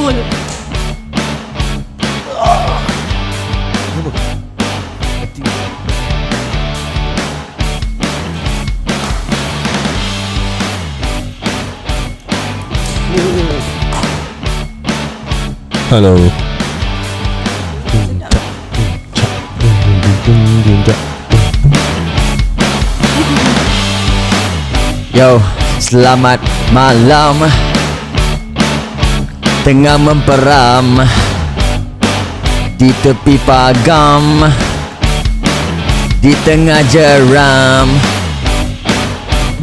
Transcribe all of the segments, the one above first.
betul. Halo. Yo, selamat malam. Tengah memperam di tepi pagam, di tengah jeram,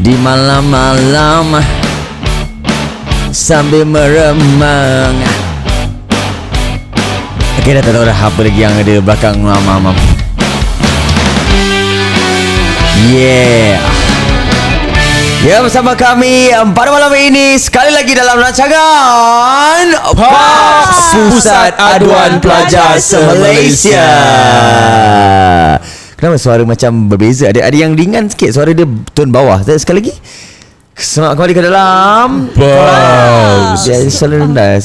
di malam-malam sambil meremang. Okay, dah tak tahu dah apa lagi yang ada belakang mam. Yeah. Ya, bersama kami pada malam ini sekali lagi dalam rancangan Pusat Aduan Pelajar Se-Malaysia. Kenapa suara macam berbeza? Ada yang ringan sikit, suara dia tone bawah. Sekali lagi. Selamat kembali ke dalam Dia selalu rendah.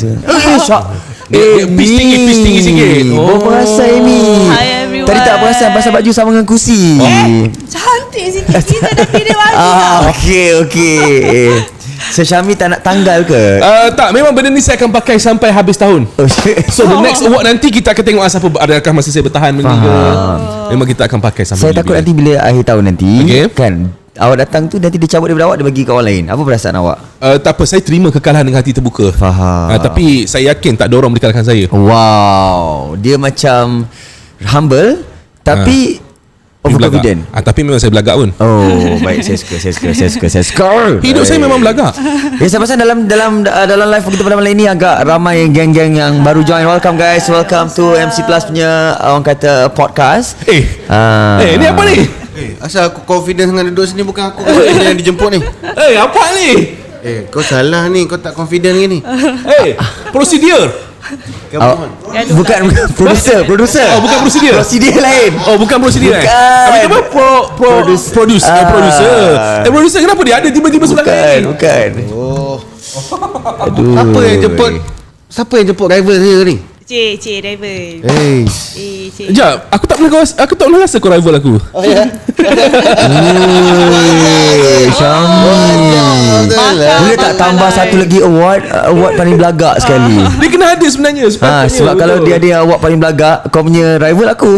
Pitch tinggi sikit. Berasa Amy. Hi everyone. Tadi tak perasan pasal baju sama dengan kursi. Cantik sikit. Kita dah pilih baju. Okey. So Syami tak nak tanggal ke? Tak, memang benda ni saya akan pakai sampai habis tahun. So the next award nanti kita akan tengok siapa, adakah masih saya bertahan ke. Memang kita akan pakai sampai. Saya takut nanti bila akhir tahun nanti, kan awak datang tu nanti dia cabut daripada awak, dia bagi ke orang lain. Apa perasaan awak? Tak apa, saya terima kekalahan dengan hati terbuka. Faham. Tapi saya yakin tak ada orang boleh kalahkan saya. Wow, dia macam humble tapi overconfident. Tapi memang saya belagak pun. Oh, baik, saya suka. Hidup saya memang belagak. Ya, saya pasal dalam live kita pada malam ini agak ramai geng-geng yang baru join. Welcome guys, welcome to MC Plus punya orang kata podcast. Ni apa ni? Asal aku confident sangat duduk sini, bukan aku yang dijemput ni. Apa ni? Kau salah ni, kau tak confident ke ni? Prosedur. Bukan producer. Oh, bukan prosedur. Prosedur lain. Oh, bukan prosedur. Bukan. Tapi apa? Producer. Producer kenapa dia ada tiba-tiba sebelah kanan ni? Bukan. Oh. Aduh. Siapa yang jemput rival saya ni? Cik driver. Cik. Sekejap, aku tak pernah rasa kau rival aku. Oh ya. Syami. Boleh tak tambah satu lagi award paling belagak sekali? Dia kena ada sebenarnya. Sebab kalau dia ada award paling belagak, kau punya rival aku.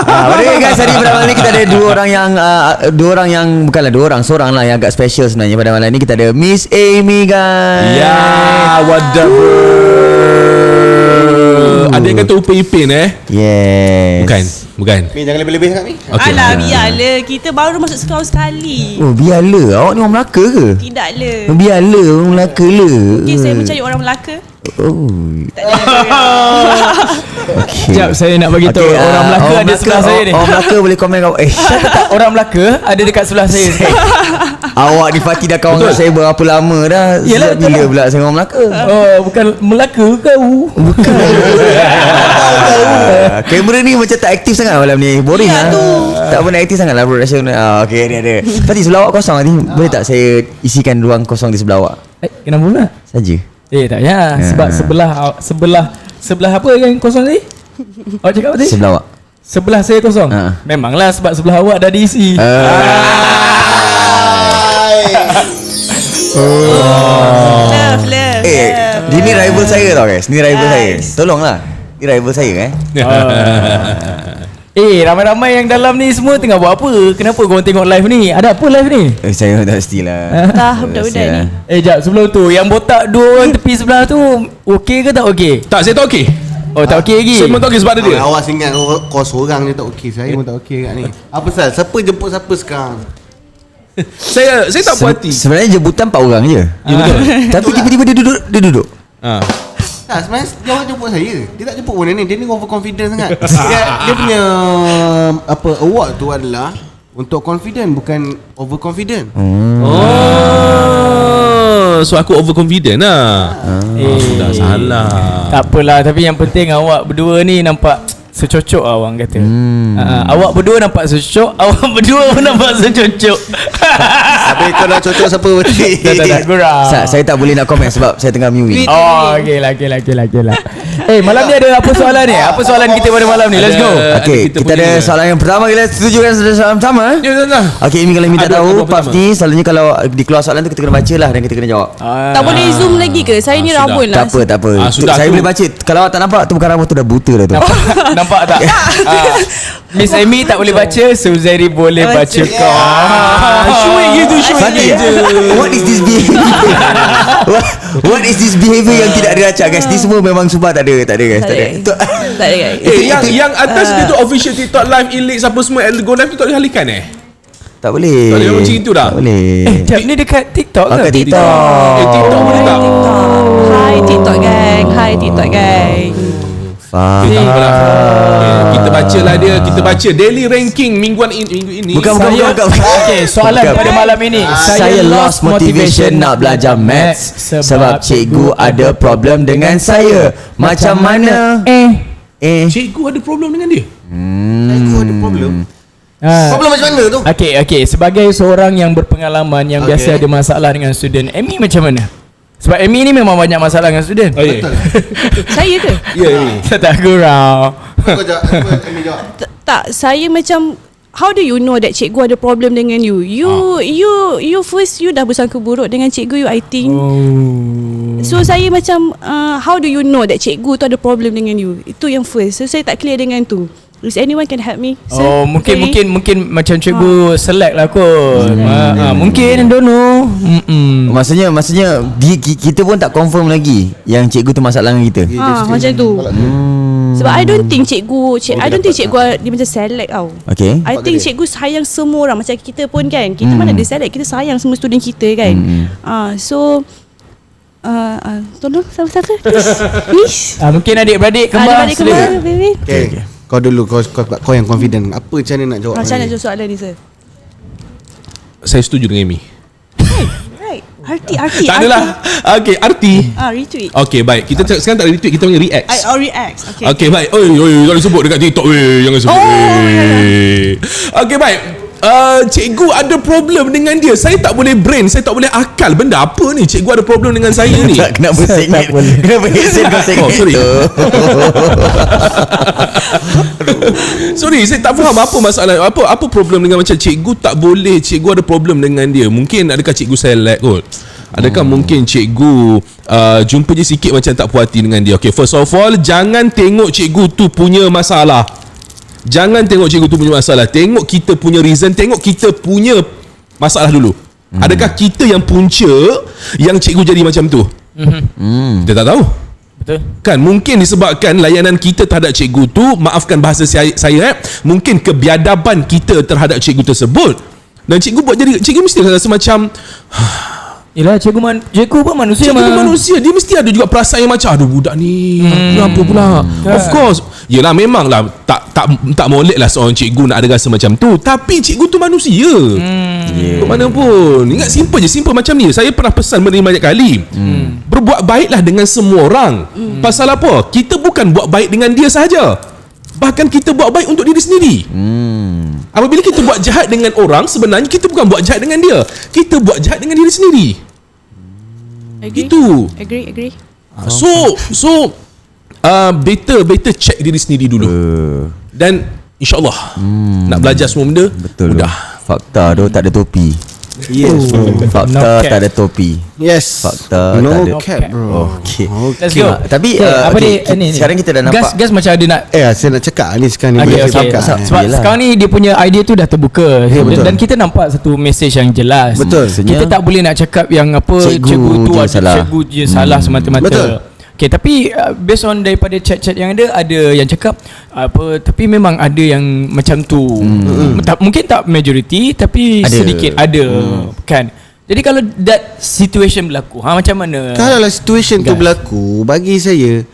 Baik guys, hari pada malam ni kita ada seorang lah yang agak special sebenarnya. Pada malam ni kita ada Miss Amy guys. Ya, wadah bro. Ada yang kata Upin Yes. Bukan. Mi jangan lebih-lebih sangat Mi. Okay. Alah, biarlah. Kita baru masuk sekolah sekali. Oh, biarlah. Awak ni orang Melaka ke? Tidak le. Biarlah, orang Melaka le. Okay, saya mencari orang Melaka. Oh. Tak ada. Okay. Sekejap, saya nak bagi tahu orang Melaka ada sebelah saya ni. Orang Melaka boleh komen kau. Tak, orang Melaka ada dekat sebelah saya. Awak ni Fatih dah kawan dengan saya berapa lama dah? Yelah, Sejak bila pula saya orang Melaka? Oh, bukan Melaka kau. Bukan. Kamera ni macam tak aktif sangat malam ni. Boring lah. Tak pernah aktif sangat lah production. Okay, ni ada. Fatih, sebelah awak kosong nanti. Boleh tak saya isikan ruang kosong di sebelah awak? Kenapa pula? Saja. Tak payah. Sebab sebelah apa yang kosong tadi? Awak cakap apa tadi? Sebelah awak. Sebelah saya kosong. Memanglah sebab sebelah awak dah diisi. Love. Ini rival saya tau guys. Ni rival saya. Tolonglah. Ni rival saya Ramai-ramai yang dalam ni semua tengah buat apa? Kenapa korang tengok live ni? Ada apa live ni? Saya tak pastilah. Budak-budak ni. Jap, sebelum tu yang botak dua orang tepi sebelah tu okey ke tak okey? Tak, saya tak okey. Oh, tak okey lagi. Saya memang tak okey sebab ada dia. Awas ingat kau seorang je tak okey. Saya pun tak okey kat ni. Apa pasal? Siapa jemput siapa sekarang? Saya tak puas hati. Sebenarnya jemputan 4 orang je. Ya betul. Tapi tiba-tiba dia duduk. Tak, sebenarnya dia orang jemput saya. Dia tak jemput benda ni. Dia ni overconfident sangat. Dia punya award tu adalah untuk confident, bukan overconfident. So aku overconfident lah. Dah salah. Tak apalah, tapi yang penting awak berdua ni nampak secocok lah orang kata. Awak berdua nampak secocok, awak berdua pun nampak secocok. Habis kau dah cocok siapa berarti? Tak kurang. Saya tak boleh nak komen sebab saya tengah mute. Oh, okey lah. Malam ni ada apa soalan ni? Apa soalan kita pada malam ni? Let's go. Okay, kita ada soalan yang pertama. Kita setuju kan soalan pertama? Ya, dah. Okay, Amy kalau Amy tak Ada tahu apa Puff pertama? ni selalunya kalau dikeluar soalan tu kita kena baca lah dan kita kena jawab. Tak boleh zoom lagi ke? Saya ni sudah. rabun lah. Tak apa. sudah Saya tu. boleh baca. Kalau awak tak nampak tu bukan rambut tu dah buta dah tu. Nampak tak? Miss Amy tak boleh baca, Suzairi boleh baca kau. Syuik gitu, syuik Sati, gitu. what is this behavior? What is this behavior yang tidak diracak guys? Ni semua memang sumpah tak ada guys. Tak ada. Tak ada guys. Yang atas dia tu official TikTok live Elix apa semua Go live tu tak boleh halikan Tak boleh. Tak boleh macam itu dah. Tak boleh. Jap ni dekat TikTok ke? Kat TikTok. TikTok boleh tak? Hai TikTok gang. Hai TikTok gang. Okay, tak apalah. Kita baca lah dia. Kita baca daily ranking minggu ini. Bukan. Okay, soalan Bukan. pada malam ini. Saya lost motivation nak belajar maths sebab cikgu ada problem dengan saya. Macam mana? Cikgu ada problem dengan dia. Aku ada problem. Problem macam mana tu? Okay. Sebagai seorang yang berpengalaman, yang biasa ada masalah dengan student, Amy macam mana? Sebab Amy ni memang banyak masalah dengan student. Oh, ya. Saya ke? Ya, ni. Tak kurang. Kau jawab. Tak, saya macam, how do you know that cikgu ada problem dengan you? You first you dah bersangka buruk dengan cikgu you, I think. So saya macam how do you know that cikgu tu ada problem dengan you? Itu yang first. So saya tak clear dengan tu. Is anyone can help me? Sir? Mungkin macam cikgu select lah kot. Mungkin don't know. Maksudnya kita pun tak confirm lagi yang cikgu tu masalah dengan kita. Macam tu. Sebab I don't think cikgu dia macam select tau. Okay. I think cikgu sayang semua orang. Macam kita pun kan, kita mana ada select, kita sayang semua student kita kan. So tolong siapa-siapa please. Mungkin adik-beradik kembar. Adik-beradik kembar, baby. Okay. Kau dulu, kau yang confident. Apa macam mana nak jawab? Macam mana jawab soalan ni, sir? Saya setuju dengan Amy. Right. Arti. Tak adalah. Okay, arti. Retweet. Okay, baik. Kita sekarang tak ada retweet, kita panggil react. React. Okay. Okay, baik. Oi, jangan sebut dekat TikTok. Jangan sebut. Okay, baik. Cikgu ada problem dengan dia. Saya tak boleh brain, saya tak boleh akal. Benda apa ni? Cikgu ada problem dengan saya ni. Kenapa segit? Kenapa kau segit? Sorry. Sorry, saya tak faham apa masalah. Apa problem dengan macam cikgu tak boleh, cikgu ada problem dengan dia. Mungkin adakah cikgu select kot? Adakah mungkin cikgu jumpa je sikit macam tak puas hati dengan dia. Okay, first of all, jangan tengok cikgu tu punya masalah. Jangan tengok cikgu tu punya masalah. Tengok kita punya reason. Tengok kita punya masalah dulu. Adakah kita yang punca yang cikgu jadi macam tu? Kita tak tahu. Betul. Kan mungkin disebabkan layanan kita terhadap cikgu tu, maafkan bahasa saya mungkin kebiadaban kita terhadap cikgu tersebut. Dan cikgu buat jadi, cikgu mesti rasa macam Yelah, cikgu pun manusia. Cikgu pun manusia. Dia mesti ada juga perasaan yang macam, aduh budak ni kenapa pula. Of course. Yelah, memanglah tak molek lah seorang cikgu nak ada rasa macam tu. Tapi cikgu tu manusia. Ke mana pun. Ingat simple je. Simple macam ni. Saya pernah pesan benda ni banyak kali. Berbuat baiklah dengan semua orang. Pasal apa? Kita bukan buat baik dengan dia sahaja. Bahkan kita buat baik untuk diri sendiri. Apabila kita buat jahat dengan orang, sebenarnya kita bukan buat jahat dengan dia. Kita buat jahat dengan diri sendiri. Gitu. Agree. So better check diri sendiri dulu. Dan insyaAllah nak belajar semua benda Betul. mudah. Fakta tu tak ada topi. Yes. Fakta tak ada topi. Yes. Fakta no tak ada. cap, bro. Okay. Let's go. Tapi apa okay, dia ni? sekarang kita dah nampak. Gas macam ada nak. Saya nak cakap ni sekarang ni. Okay. Cakap. Sebab Yelah. sekarang ni dia punya idea tu dah terbuka. betul. Dan kita nampak satu message yang jelas. Betul. Kita tak boleh nak cakap yang apa cikgu tu je salah. Cikgu je salah semata-mata. Betul. Okay, tapi based on daripada chat-chat yang ada yang cakap apa, tapi memang ada yang macam tu. Mungkin tak majority, tapi Ada. sedikit ada kan. Jadi kalau that situation berlaku, macam mana? Kalau lah situation tu berlaku, bagi saya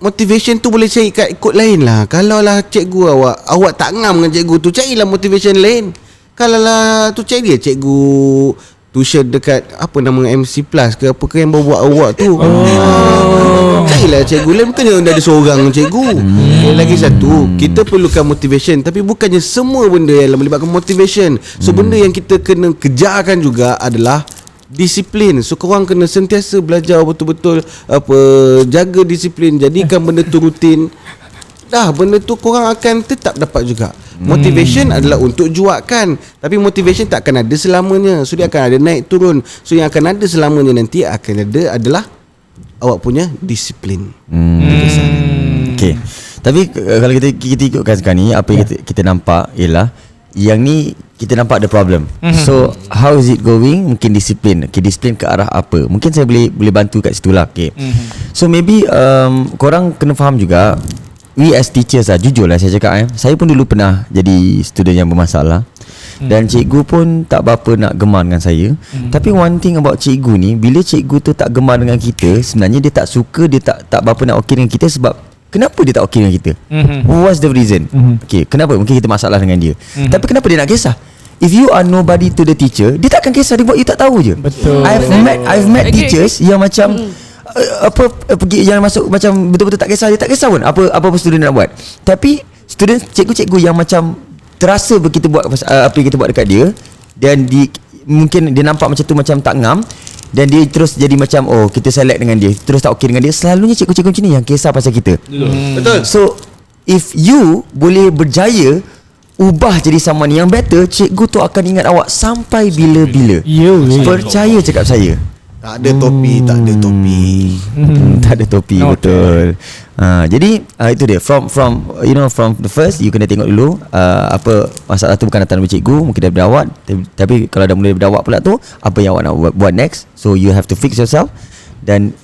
motivation tu boleh cari kat ikut lain lah. Kalau lah cikgu awak tak ngam dengan cikgu tu, carilah motivation lain. Kalau lah tu cari dia cikgu tuition dekat apa nama MC Plus ke apa ke yang bawa buat award tu. Carilah cikgu lain, bukannya ada seorang cikgu. Lagi satu, kita perlukan motivation, tapi bukannya semua benda yang melibatkan motivation. So benda yang kita kena kejarkan juga adalah disiplin. So korang kena sentiasa belajar betul-betul jaga disiplin, jadikan benda tu rutin. Benda tu korang akan tetap dapat juga. Motivation adalah untuk juakan, tapi motivation tak akan ada selamanya. So dia akan ada naik turun. So yang akan ada selamanya nanti akan ada adalah awak punya disiplin. Okay. Tapi kalau kita ikutkan sekarang ni, apa yang kita nampak ialah yang ni kita nampak ada problem. So how is it going? Mungkin disiplin. Okay, disiplin ke arah apa? Mungkin saya boleh bantu kat situ lah. Okay. So maybe korang kena faham juga, we as teachers lah, jujur lah saya cakap saya pun dulu pernah jadi student yang bermasalah. Dan cikgu pun tak berapa nak gemar dengan saya. Tapi one thing about cikgu ni, bila cikgu tu tak gemar dengan kita, sebenarnya dia tak suka, dia tak berapa nak okey dengan kita. Sebab kenapa dia tak okey dengan kita? What's the reason? Okay, kenapa? Mungkin kita masalah dengan dia. Tapi kenapa dia nak kisah? If you are nobody to the teacher, dia takkan kisah, dia buat you tak tahu je. Betul. I've met teachers yang macam pergi yang masuk macam betul-betul tak kisah, dia tak kisah pun apa student nak buat. Tapi cikgu-cikgu yang macam terasa kita buat apa yang kita buat dekat dia, dan mungkin dia nampak macam tu macam tak ngam, dan dia terus jadi macam kita select dengan dia, terus tak okey dengan dia. Selalunya cikgu-cikgu macam ni yang kisah pasal kita. Betul. So if you boleh berjaya ubah jadi someone yang better, cikgu tu akan ingat awak sampai bila-bila. Percaya cakap saya. Tak ada topi, tak ada topi. Tak ada topi, betul. Jadi itu dia, from the first, you kena tengok dulu apa masalah tu bukan datang dari cikgu, mungkin daripada awak. Tapi kalau dah mula daripada awak pula tu, apa yang awak nak buat next. So you have to fix yourself. Dan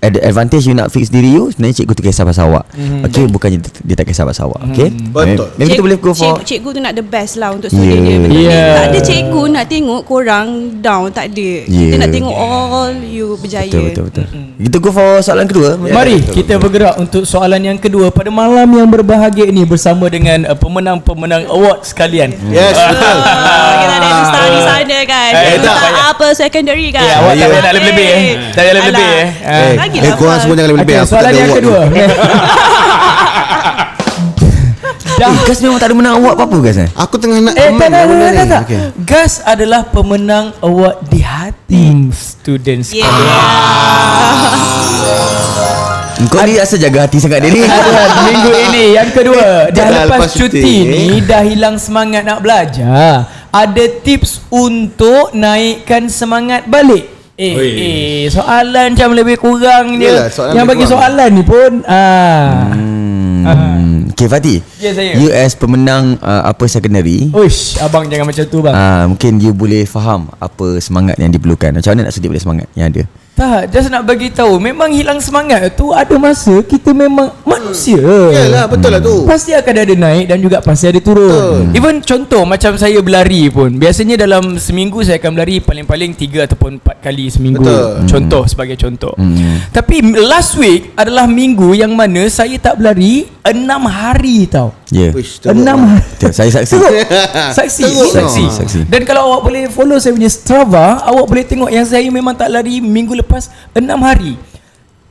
advantage you nak fix diri you, sebenarnya cikgu tu kisah pasal awak. Okay, bukannya dia tak kisah pasal awak. Okay, Betul. maybe kita boleh go for Cikgu tu nak the best lah untuk student dia. Betul. Tak ada cikgu nak tengok korang down, tak ada. Kita nak tengok all you berjaya. Betul. Kita go for soalan kedua. Mari kita bergerak untuk soalan yang kedua pada malam yang berbahagia ini bersama dengan pemenang-pemenang award sekalian. Yes. Kita ada dusta di sana kan. Dusta apa secondary kan. Awak tak payah nak lebih-lebih tak payah lebih Korang semua jangan lebih-lebih. Okay, soalan yang kedua. Gas memang tak ada menang award apa-apa Gas Aku tengah nak tak. Gas adalah pemenang award di hati students. Kau ni rasa jaga hati sangat dia ni. Minggu ini yang kedua, dah lepas cuti ni, dah hilang semangat nak belajar. Ada tips untuk naikkan semangat balik? Soalan macam lebih kurang dia. Yang bagi soalan ni pun Okay Fatih, saya. you as pemenang apa secondary, Uish, abang jangan macam tu bang. mungkin you boleh faham apa semangat yang diperlukan. Macam mana nak sedip balik semangat yang ada? Tak, just nak bagi tahu, memang hilang semangat tu ada masa kita memang manusia. Yalah, betul lah tu. Pasti akan ada naik dan juga pasti ada turun. Even contoh macam saya berlari pun, biasanya dalam seminggu saya akan berlari paling-paling 3 ataupun 4 kali seminggu. Contoh, sebagai contoh. Tapi last week adalah minggu yang mana saya tak berlari 6 hari tau. Ya. 6 hari. Saya saksi. Saksi. Dan kalau awak boleh follow saya punya Strava, awak boleh tengok yang saya memang tak lari minggu lepas 6 hari.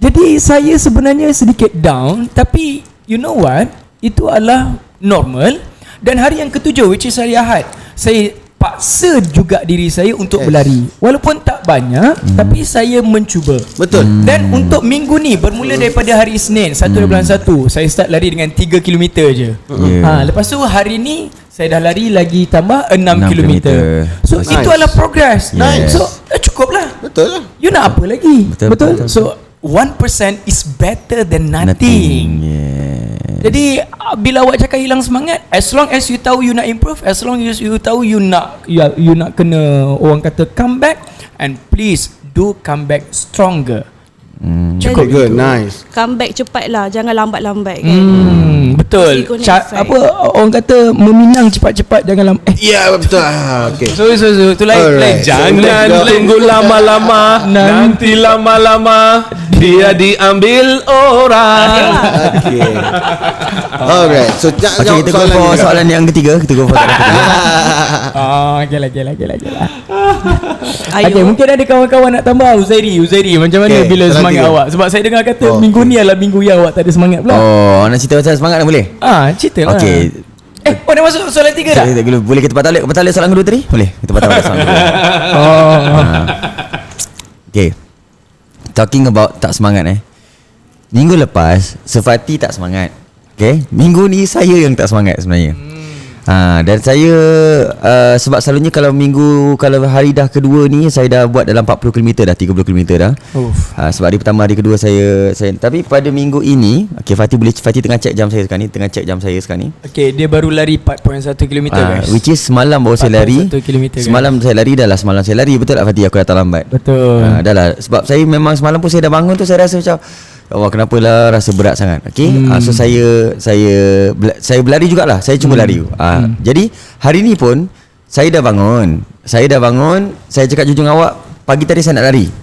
Jadi saya sebenarnya sedikit down, tapi you know what? Itu adalah normal. Dan hari yang ketujuh, which is hari Ahad, saya paksa juga diri saya untuk berlari. Walaupun tak banyak, tapi saya mencuba. Betul. Dan untuk minggu ni, bermula daripada hari Isnin 1/1, saya start lari dengan 3 km je. Lepas tu hari ni saya dah lari lagi tambah 6 km. So itu adalah progress. So cukup lah. Betul lah. You nak apa lagi? Betul. So 1% is better than nothing. Jadi bila awak cakap hilang semangat, as long as you tahu you nak improve, as long as you tahu you nak kena orang kata come back, and please do come back stronger. Cukup Good, itu. nice. Come back cepat lah. Jangan lambat-lambat kan. Betul. Ego effect. Apa orang kata meminang cepat-cepat jangan lama. Ya, betul. Okay. So tu lain. Alright. Jangan tunggu lama-lama, nanti lama-lama dia diambil orang. Okay. Alright. So, Okay, kita go for soalan yang ketiga. Kita go for soalan ketiga. Gila. Ayo. Okay, mungkin ada kawan-kawan nak tambah. Uzairi macam mana Okay, bila soalan semangat tiga. awak? Sebab saya dengar kata minggu ni adalah minggu yang awak tak ada semangat pula. Oh, nak cerita pasal semangat dah boleh? Cerita lah. Okay. Dah masuk soalan 3 dah? Boleh kita patah balik soalan kedua tadi? Boleh. Kita patah balik soalan kedua. Okay. Talking about tak semangat Minggu lepas Sefati tak semangat. Okay. Minggu ni saya yang tak semangat sebenarnya. Dan saya sebab selalunya kalau hari dah kedua ni saya dah buat dalam 40 km dah, 30 km dah. Sebab hari pertama, hari kedua saya tapi pada minggu ini, okay, Fatih tengah check jam saya sekarang ni. Okay, dia baru lari 4.1 km guys. Which is semalam baru saya lari. 4.1 km, guys. Semalam saya lari, betul tak Fatih? Aku datang lambat. Betul. Dah lah. Sebab saya memang semalam pun saya dah bangun tu saya rasa macam Allah, kenapalah rasa berat sangat. Okay. So saya berlari jugalah. Saya cuba lari. Jadi hari ni pun saya dah bangun. Saya cakap jujur awak, pagi tadi saya nak lari.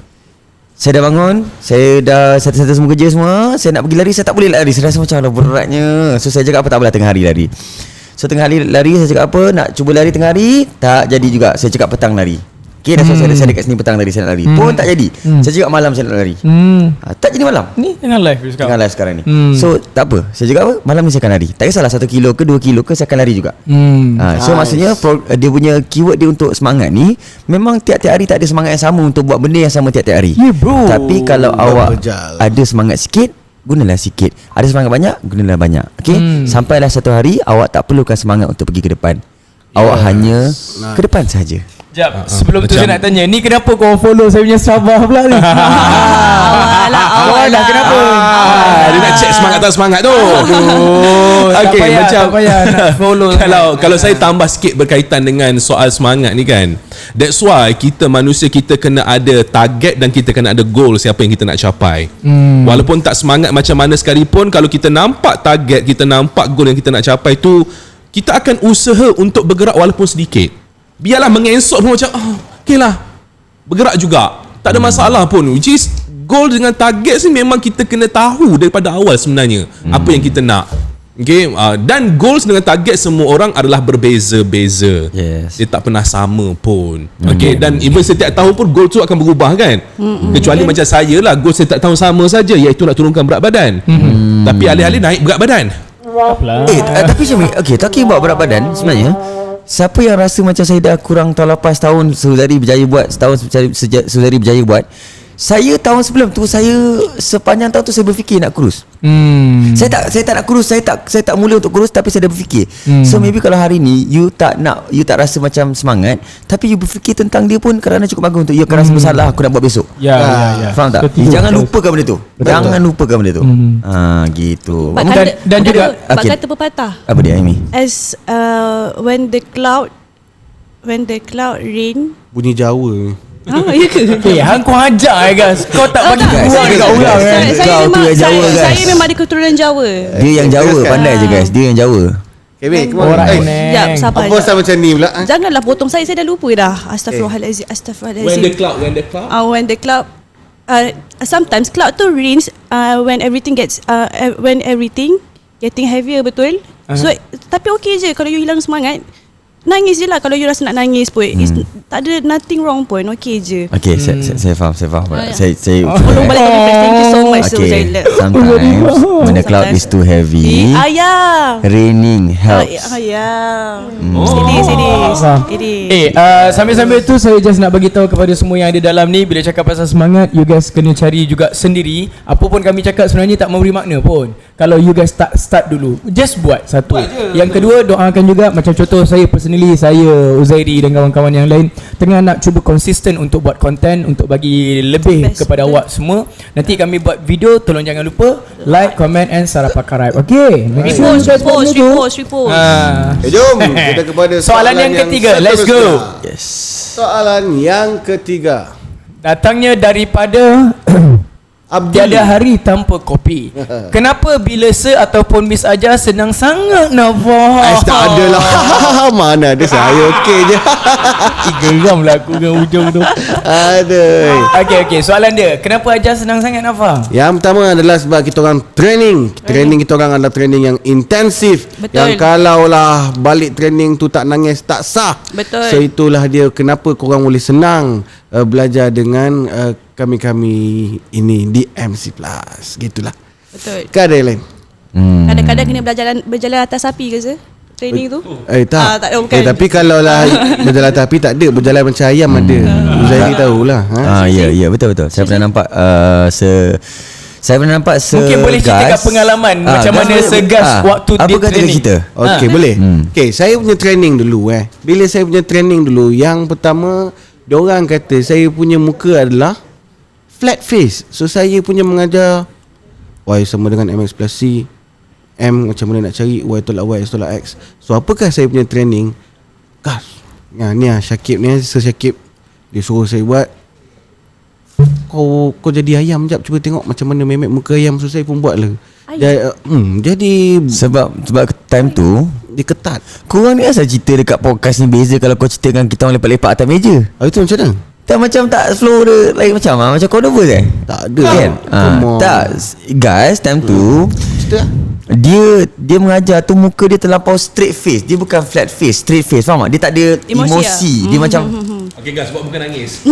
Saya dah bangun, saya dah settle semua kerja semua, saya nak pergi lari, saya tak boleh lari. Saya rasa macam beratnya. So saya cakap apa, tak apalah tengah hari lari. So tengah hari lari, saya cakap apa, nak cuba lari tengah hari, tak jadi juga. Saya cakap petang lari. Okay, dah saya dekat sini petang tadi saya nak lari. Pun tak jadi. Saya cakap malam saya nak lari. Tak jadi malam. Ni tengah live Tengah live sekarang ni. So tak apa, saya cakap apa, malam ni saya akan lari. Tak kisahlah 1 kilo ke 2 kilo ke, saya akan lari juga. So maksudnya dia punya keyword dia untuk semangat ni, memang tiap-tiap hari tak ada semangat yang sama untuk buat benda yang sama tiap-tiap hari. bro. Tapi kalau awak berjal. ada semangat sikit, gunalah sikit. Ada semangat banyak, gunalah banyak. Okay. Sampailah satu hari awak tak perlukan semangat untuk pergi ke depan. Awak hanya ke depan sahaja. Sekejap, sebelum tu saya nak tanya, ni kenapa kau follow saya punya Strava pula ni? Awal lah. Kenapa? Dia nak check semangat tak semangat tu. Okay, macam tak payah nak follow. kalau saya tambah sikit berkaitan dengan soal semangat ni kan. That's why kita manusia, kita kena ada target dan kita kena ada goal siapa yang kita nak capai. Walaupun tak semangat macam mana sekalipun, kalau kita nampak target, kita nampak goal yang kita nak capai tu, kita akan usaha untuk bergerak walaupun sedikit. Biarlah mengesok pun macam okay lah, bergerak juga, tak ada masalah pun. Which is goal dengan target ni memang kita kena tahu daripada awal sebenarnya apa yang kita nak. Okay, dan goals dengan target semua orang adalah berbeza-beza. Yes. Dia tak pernah sama pun. Okay, dan even setiap tahun pun goal tu akan berubah kan. Kecuali macam saya lah, goal saya tak tahun sama saja, iaitu nak turunkan berat badan. Tapi alih-alih naik berat badan. Tapi macam ni, okay, talking about berat badan, sebenarnya siapa yang rasa macam saya dah kurang tahun lepas, tahun Suzari berjaya buat, Suzari berjaya buat, saya tahun sebelum tu, saya sepanjang tahun tu saya berfikir nak kurus. Saya tak nak kurus, saya tak mula untuk kurus, tapi saya dah berfikir. So maybe kalau hari ni you tak rasa macam semangat, tapi you berfikir tentang dia pun kerana cukup bagus untuk you akan rasa bersalah aku nak buat besok. Ya. Faham tak? Jangan lupakan benda tu. Jangan lupakan benda tu. Gitu. Dan juga Bak kata pepatah, Apa dia Amy? as when the cloud rain. Bunyi Jawa. Ya ke? hang kau ajar guys. Kau tak bagi guys, keluar dekat orang kan. Kau tu yang Jawa, guys. Saya memang ada keturunan Jawa. Dia yang Jawa, pandai je guys. Dia yang Jawa. Kevin, come on. Orang Eh, neng. Sekejap, sabar. apa pasal macam ni pula? Janganlah potong saya dah lupa dah. Astaghfirullahalazim. When the cloud When the cloud sometimes cloud tu rains when everything getting heavier, betul? So tapi okey je kalau you hilang semangat. Nangis je lah kalau you rasa nak nangis pun. Tak ada nothing wrong pun, okey je. Okay, saya faham. Saya Tolong balik refresh. Thank you so much. okay. Sometimes when the cloud is too heavy, Ayah. raining helps. Ayah. Sini. Sambil-sambil tu saya just nak bagi tahu kepada semua yang ada dalam ni, bila cakap pasal semangat, you guys kena cari juga sendiri. Apa pun kami cakap sebenarnya tak memberi makna pun kalau you guys tak start dulu. Just buat satu. Yang kedua, doakan juga. Macam contoh saya personally, saya Uzairi dan kawan-kawan yang lain tengah nak cuba konsisten untuk buat konten untuk bagi lebih kepada awak semua. Nanti kami buat video, tolong jangan lupa like, comment and subscribe. Okay, Repost. Jom kita kepada Soalan yang ketiga. Let's go. Yes. Soalan yang ketiga. Datangnya daripada Tiada hari tanpa kopi. Kenapa bila Sir ataupun Miss ajar senang sangat nak buat? Tak ada lah. Mana ada saya okey je. Geram lah aku dengan hujung tu. Aduh. Okey, soalan dia, kenapa ajar senang sangat Nafa? Yang pertama adalah sebab kita orang training kita orang adalah training yang intensif. Betul. Yang kalaulah balik training tu tak nangis tak sah. Betul. So itulah dia kenapa korang boleh senang belajar dengan kami-kami ini di MC Plus. Gitulah. Betul. Kan ada yang lain? Kadang-kadang kena berjalan atas api ke Sir? Training tu? Tak. Tak ada, bukan. Tapi kalau lah berjalan atas api tak ada, berjalan macam ayam ada. Uzairi tahulah. Ya betul. Saya pernah nampak saya pernah nampak Mungkin boleh ceritakan pengalaman macam mana segas waktu apa dia kata training. cerita? Okey, boleh. Okey, saya punya training dulu Bila saya punya training dulu, yang pertama diorang kata saya punya muka adalah flat face. So saya punya mengajar Y sama dengan MX plus C, M macam mana nak cari, Y tolak Y, X tolak X. So apakah saya punya training? Kas. Ni Syakib ni, Sir Syakib, dia suruh saya buat, Kau jadi ayam jap, cuba tengok macam mana memek muka ayam. So saya pun buat lah. Jadi Sebab time tu dia ketat. korang ni asal cerita dekat podcast ni beza kalau kau cerita dengan kita orang lepak-lepak atas meja. Itu macam mana? Tak macam tak flow dia lain macam kau nervous Tak ada kan? Come on. Tak guys, time tu Cerita lah. dia mengajar tu muka dia terlampau straight face. Dia bukan flat face, straight face. Faham tak? Dia tak ada emosi. Dia macam Okay guys, buat bukan nangis.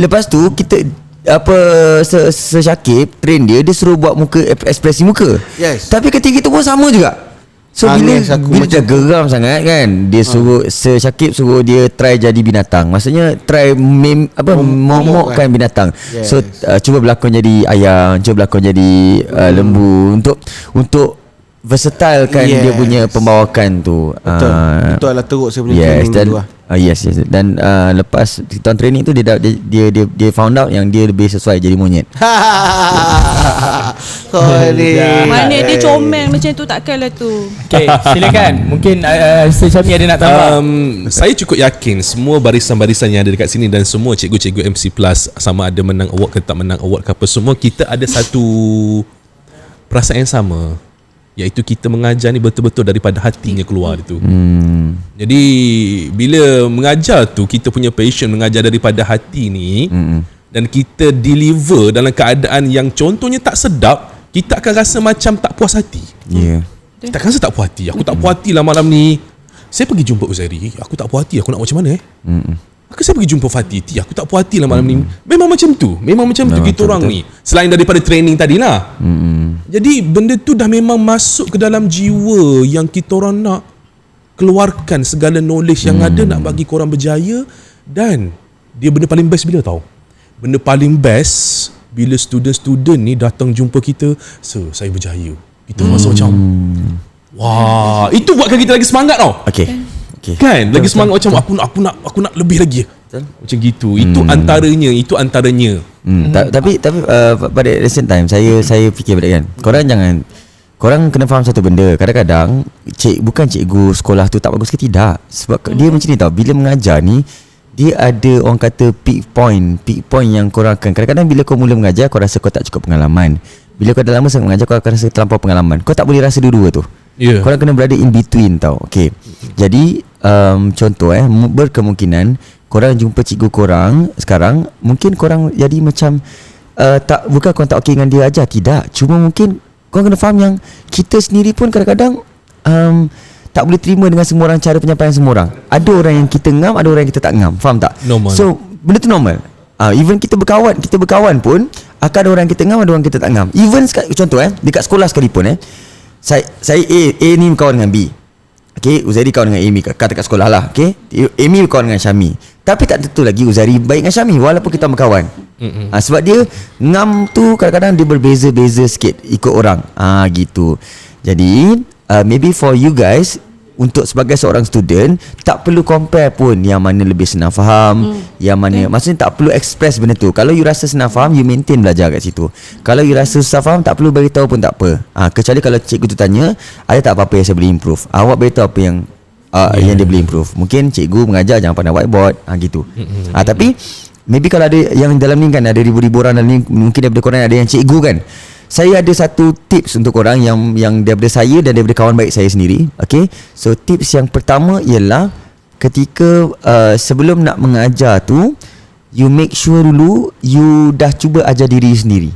lepas tu kita Syakib train dia suruh buat muka, ekspresi muka. Yes. Tapi ketika itu pun sama juga. So bila Aku dia geram sangat kan, dia suruh Syakib suruh dia try jadi binatang. Maksudnya try momokkan binatang. Yes. So cuba berlakon jadi ayam, cuba berlakon jadi lembu untuk versatile kan dia punya pembawakan tu. Betul. Itu adalah teruk saya punya training dan, dulu lah. yes. Dan lepas kita training tu dia found out yang dia lebih sesuai jadi monyet. Mana dia comel macam tu, takkanlah tu. Okay, silakan. Mungkin Sir Syami ada nak tambah. Saya cukup yakin semua barisan-barisan yang ada dekat sini dan semua cikgu-cikgu MC Plus, sama ada menang award ke tak menang award ke apa, semua kita ada satu perasaan yang sama, iaitu kita mengajar ni betul-betul daripada hatinya keluar itu. Jadi bila mengajar tu, kita punya passion mengajar daripada hati ni, dan kita deliver dalam keadaan yang contohnya tak sedap, kita akan rasa macam tak puas hati. Kita akan rasa tak puas hati. Aku tak puas hati lah malam ni. Saya pergi jumpa Uzairi, aku tak puas hati, aku nak macam mana Maka saya pergi jumpa Fatih, aku tak puas hati lah malam ni. Memang macam tu kita orang ni. Selain daripada training tadi lah. Jadi benda tu dah memang masuk ke dalam jiwa yang kita orang nak keluarkan segala knowledge yang ada, nak bagi korang berjaya. Dan dia benda paling best bila tahu? Benda paling best bila student-student ni datang jumpa kita, Sir, saya berjaya. Kita rasa macam wah, itu buatkan kita lagi semangat tau. Okay. Kan, lagi semangat macam aku nak lebih lagi. Macam gitu. Itu antaranya. Tapi pada the same time saya fikir balik kan. Korang kena faham satu benda. Kadang-kadang bukan cikgu sekolah tu tak bagus ke tidak. Sebab dia macam ni tau. Bila mengajar ni, dia ada orang kata peak point yang korang akan. Kadang-kadang bila kau mula mengajar, kau rasa kau tak cukup pengalaman. Bila kau dah lama sangat mengajar, kau akan rasa terlampau pengalaman. Kau tak boleh rasa dua-dua tu. Korang kena berada in between tau. Okay. Jadi contoh berkemungkinan korang jumpa cikgu korang sekarang, mungkin korang jadi macam bukan korang tak okey dengan dia aja, tidak. Cuma mungkin korang kena faham yang kita sendiri pun kadang-kadang tak boleh terima dengan semua orang cara penyampaian semua orang. Ada orang yang kita ngam, ada orang yang kita tak ngam. Faham tak? Normal. So benda tu normal. Even kita berkawan pun akan ada orang yang kita ngam, ada orang yang kita tak ngam. Even contoh dekat sekolah sekalipun saya A ni kawan dengan B. Okay, Uzairi kawan dengan Amy kat sekolah lah. Okay, Amy kawan dengan Syami. Tapi tak tentu lagi Uzairi baik dengan Syami walaupun kita berkawan. Sebab dia ngam tu kadang-kadang dia berbeza-beza sikit ikut orang. Gitu. Jadi maybe for you guys, untuk sebagai seorang student, tak perlu compare pun yang mana lebih senang faham, yang mana maksudnya tak perlu express benda tu. Kalau you rasa senang faham, you maintain belajar kat situ. Kalau you rasa susah faham, tak perlu beritahu pun tak apa. Kecuali kalau cikgu tu tanya, ada tak apa-apa yang saya boleh improve, awak beritahu apa yang yang dia boleh improve. Mungkin cikgu mengajar jangan pandang whiteboard, gitu. Tapi maybe kalau ada yang dalam ni kan, ada ribu-ribu orang dalam ni, mungkin daripada korang ada yang cikgu kan. Saya ada satu tips untuk korang yang daripada saya dan daripada kawan baik saya sendiri. Okay, so tips yang pertama ialah ketika sebelum nak mengajar tu, you make sure dulu you dah cuba ajar diri sendiri.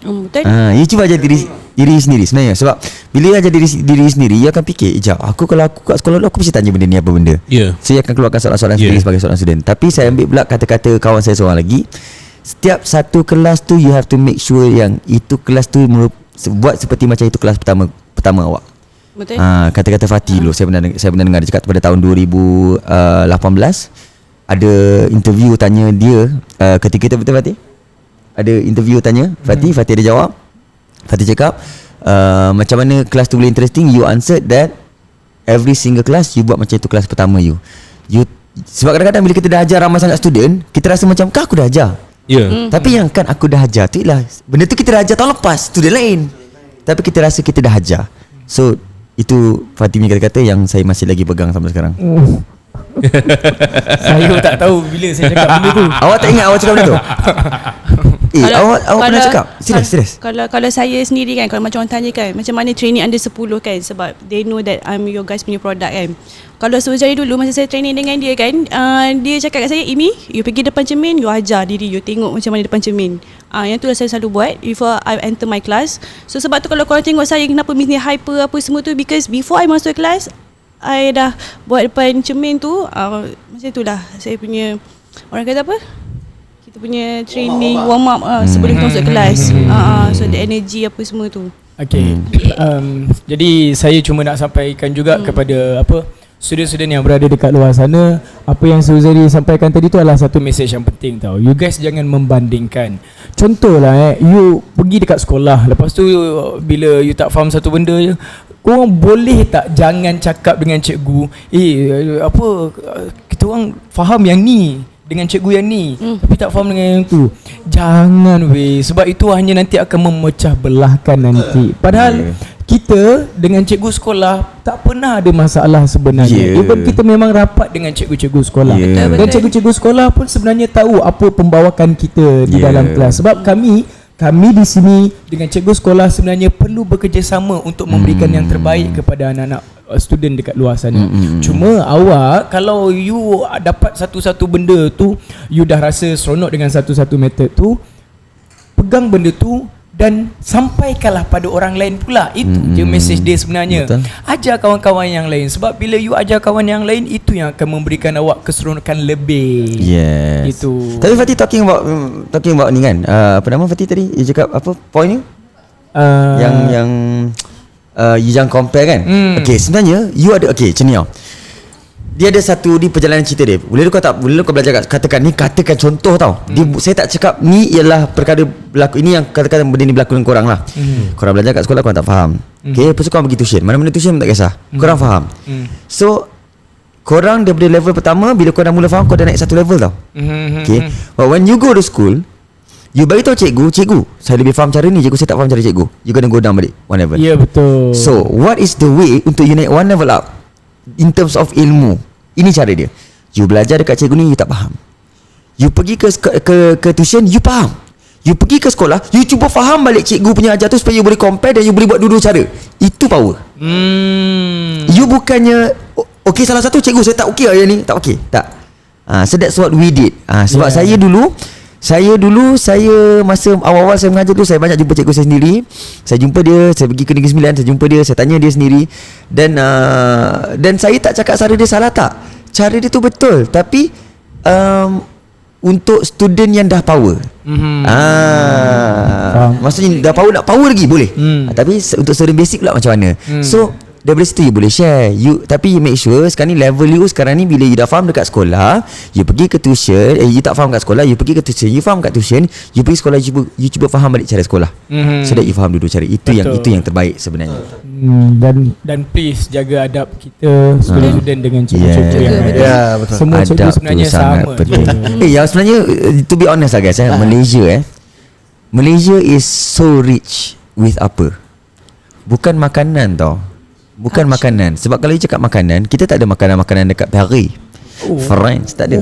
Betul. You cuba ajar diri sendiri sebenarnya. Sebab bila ajar diri sendiri, you akan fikir, kalau aku kat sekolah dulu, aku mesti tanya benda ni apa benda. So you akan keluarkan soalan-soalan sendiri sebagai seorang student. Tapi saya ambil pula kata-kata kawan saya seorang lagi, setiap satu kelas tu you have to make sure yang itu kelas tu buat seperti macam itu kelas pertama awak. Betul. Kata-kata Fatih dulu saya pernah dengar dia cakap pada tahun 2018 ada interview tanya dia ketika itu, betul Fatih? Ada interview tanya Fatih ada jawab. Fatih cakap macam mana kelas tu boleh interesting, you answered that every single class you buat macam itu kelas pertama you. Sebab kadang-kadang bila kita dah ajar ramai sangat student, kita rasa macam aku dah ajar. Tapi yang kan aku dah ajar tu ialah benda tu kita dah ajar tahun lepas student lain, tapi kita rasa kita dah ajar. So itu Fatimi kata-kata yang saya masih lagi pegang sampai sekarang. Saya tak tahu bila saya cakap benda tu. Awak tak ingat awak cakap benda tu? Awak pernah cakap? Serius? Kalau saya sendiri kan, kalau macam orang tanya kan, macam mana training under 10 kan, sebab they know that I'm your guys punya product kan. Kalau Suzari dulu masa saya training dengan dia kan, dia cakap kat saya, Imi, you pergi depan cermin, you ajar diri you, tengok macam mana depan cermin. Yang tu lah saya selalu buat before I enter my class. So sebab tu kalau korang tengok saya kenapa mesti hyper apa semua tu, because before I masuk kelas, I dah buat depan cermin tu. Macam tu lah saya punya, orang kata apa, kita punya training warm up sebelum kita masuk kelas. So the energy apa semua tu. Okay. Jadi saya cuma nak sampaikan juga kepada student-student yang berada dekat luar sana, apa yang Suzari sampaikan tadi tu adalah satu message yang penting tau. You guys jangan membandingkan. Contohlah you pergi dekat sekolah, lepas tu bila you tak faham satu benda je, korang boleh tak jangan cakap dengan cikgu, kita orang faham yang ni dengan cikgu yang ni, tapi tak faham dengan yang tu. Jangan sebab itu hanya nanti akan memecah belahkan nanti. Padahal kita dengan cikgu sekolah tak pernah ada masalah sebenarnya. Even kita memang rapat dengan cikgu-cikgu sekolah. Dan cikgu-cikgu sekolah pun sebenarnya tahu apa pembawakan kita di dalam kelas. Sebab kami di sini dengan cikgu sekolah sebenarnya perlu bekerjasama untuk memberikan yang terbaik kepada anak-anak student dekat luar sana. Cuma awak, kalau you dapat satu-satu benda tu, you dah rasa seronok dengan satu-satu method tu, pegang benda tu dan sampaikanlah pada orang lain pula. Itu je message dia sebenarnya. Betul. Ajar kawan-kawan yang lain. Sebab bila you ajar kawan yang lain, itu yang akan memberikan awak keseronokan lebih. Itu. Tapi Fatih talking about ni kan, apa nama Fatih tadi? Dia cakap apa point ni? Yang you jangan compare kan. Okay, sebenarnya you ada, okay macam ni tau. Dia ada satu di perjalanan cerita dia. Boleh kau belajar katakan contoh tau. Saya tak cakap ni ialah perkara berlaku, ini yang katakan benda ni berlaku dengan korang lah. Korang belajar kat sekolah, korang tak faham. Okay, lepas tu korang pergi tuition. Mana-mana tuition tak kisah, korang faham. So korang daripada level pertama, bila korang dah mula faham, korang dah naik satu level tau. Okay, but when you go to school, you bagi tahu cikgu, saya lebih faham cara ni, cikgu saya tak faham cara cikgu. You gonna go down balik one level. Ya, betul. So what is the way untuk you naik one level up in terms of ilmu? Ini cara dia. You belajar dekat cikgu ni, you tak faham. You pergi ke tuition, you faham. You pergi ke sekolah, you cuba faham balik cikgu punya ajar tu supaya you boleh compare dan you boleh buat dua-dua cara. Itu power. You bukannya okay, salah satu cikgu saya tak okay yang ni, tak okay. Tak. So that's what we did. Sebab saya dulu masa awal-awal saya mengajar tu, saya banyak jumpa cikgu saya sendiri. Saya jumpa dia, saya pergi ke Negeri Sembilan, saya jumpa dia, saya tanya dia sendiri. Dan saya tak cakap cara dia salah tak. Cara dia tu betul, tapi untuk student yang dah power. Maksudnya dah power, nak power lagi boleh. Tapi untuk student basic pula macam mana? So daripada situ you boleh share. Tapi you make sure sekarang ni level you sekarang ni, bila you dah faham dekat sekolah, you pergi ke tuition, you tak faham kat sekolah, you pergi ke tuition, you faham kat tuition, you pergi sekolah, you cuba faham balik cara sekolah. So that you faham dulu cara. Itu yang terbaik sebenarnya. Dan please jaga adab kita student dengan cikgu-cikgu yang ada. Betul. Semua cikgu sebenarnya sama. Yang sebenarnya to be honest lah guys, Malaysia is so rich with apa? Bukan makanan tau. Bukan makanan. Sebab kalau you cakap makanan, kita tak ada makanan-makanan dekat Paris. French tak ada.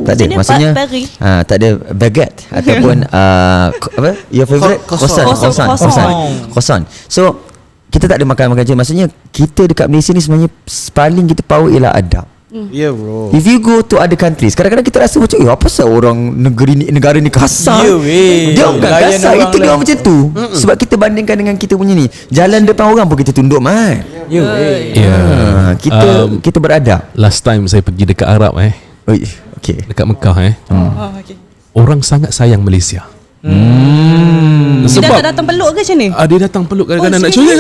Tak ada. Jadi Maksudnya Paris. tak ada baguette ataupun apa your favorite croissant. So kita tak ada makan je. Maksudnya kita dekat Malaysia ni sebenarnya paling kita power ialah adab. Yeah bro. If you go to other countries, kadang-kadang kita rasa macam apa pasal orang negara ni kasar. Dia bukan kasar, itu dia orang macam tu. Sebab kita bandingkan dengan kita punya ni, jalan depan orang pun kita tunduk man. Kita beradab. Last time saya pergi dekat Arab Okay. dekat Mekah Okay. orang sangat sayang Malaysia. Dia Sebab datang peluk ke macam ni? dia datang peluk kadang-kadang nak serius?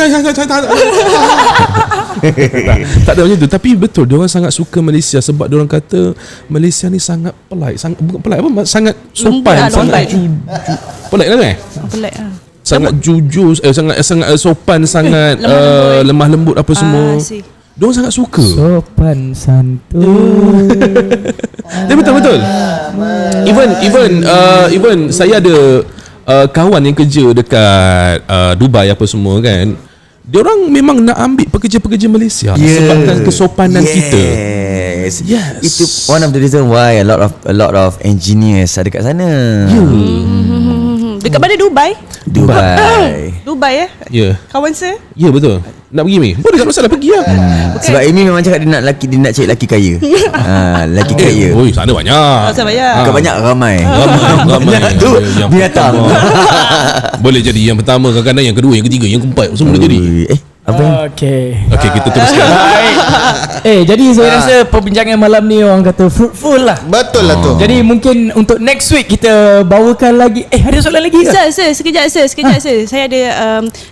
tak ada macam tu. Tapi betul dia orang sangat suka Malaysia sebab dia orang kata Malaysia ni sangat polite, sangat bukan polite apa, sangat sopan, sangat polite kan Pelik lah. sangat jujur, sangat sopan, sangat lemah lembut apa semua. Dia orang sangat suka. Sopan santun. Dia betul. Even saya ada kawan yang kerja dekat Dubai apa semua kan. Dia orang memang nak ambil pekerja-pekerja Malaysia sebabkan kesopanan kita. Yes. Itu one of the reason why a lot of engineers ada kat sana. Dekat mana Dubai? Dubai Ya. Kawan saya. Ya betul. Nak pergi Mi? Boleh, tak masalah, pergi lah. Sebab Amy memang cakap dia nak cari lelaki kaya. Lelaki kaya. Oi, sana banyak. Sana banyak. Bukan banyak, ramai. Ramai. Tu Yang binatang. pertama. Boleh jadi yang pertama, kadang-kadang yang kedua, yang ketiga, yang keempat semua boleh jadi. Apa ni? Okey, kita teruskan. Jadi saya rasa perbincangan malam ni orang kata fruitful lah. Betul lah tu. Jadi mungkin untuk next week kita bawakan lagi. Ada soalan lagi ke? Sekejap. Saya ada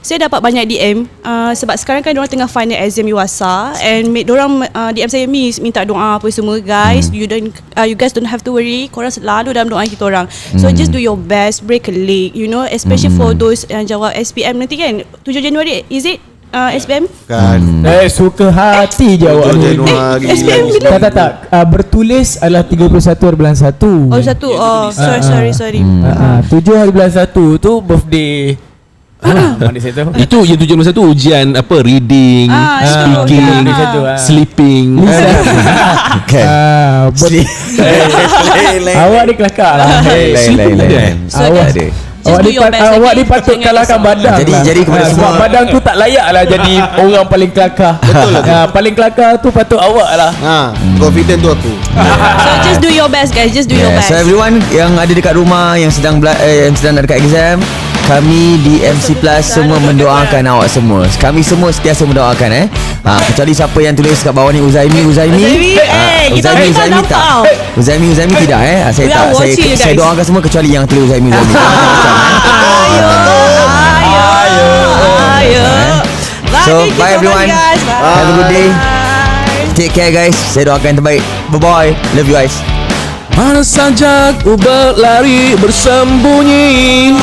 saya dapat banyak DM sebab sekarang kan diorang tengah final exam UASA and diorang DM saya minta doa apa semua guys. You guys don't have to worry. Korang selalu dalam doa kita orang. So just do your best, break a leg, especially for those yang jawab SPM nanti kan 7 Januari, is it? SPM? Kan. Suka hati jawab ni. SPM bila? Tak. Bertulis adalah 31 bulan 1. Oh, satu. Oh, sorry. 7 hari bulan 1 tu birthday. Mana saya tahu. Itu yang 71 ujian apa, reading, speaking, sleeping. Awak ni kelakar lah. Awak ni patut kalahkan Badang. Jadi kepada semua, sebab Badang tu tak layak lah jadi orang paling kelakar. Betul lah. Paling kelakar tu patut awak lah. Confident tu aku. So just do your best guys, just do your best. So everyone yang ada dekat rumah yang sedang nak dekat exam, kami di MC Plus semua mendoakan awak semua. Kami semua sentiasa mendoakan kecuali siapa yang tulis kat bawah ni Uzaimi kita tak. Uzaimi tidak saya tak. Saya doakan semua kecuali yang tulis Uzaimi. Ayo. So bye everyone. Have a good day. Take care guys. Saya doakan yang terbaik. Bye bye. Love you guys. Mana saja ku berlari bersembunyi.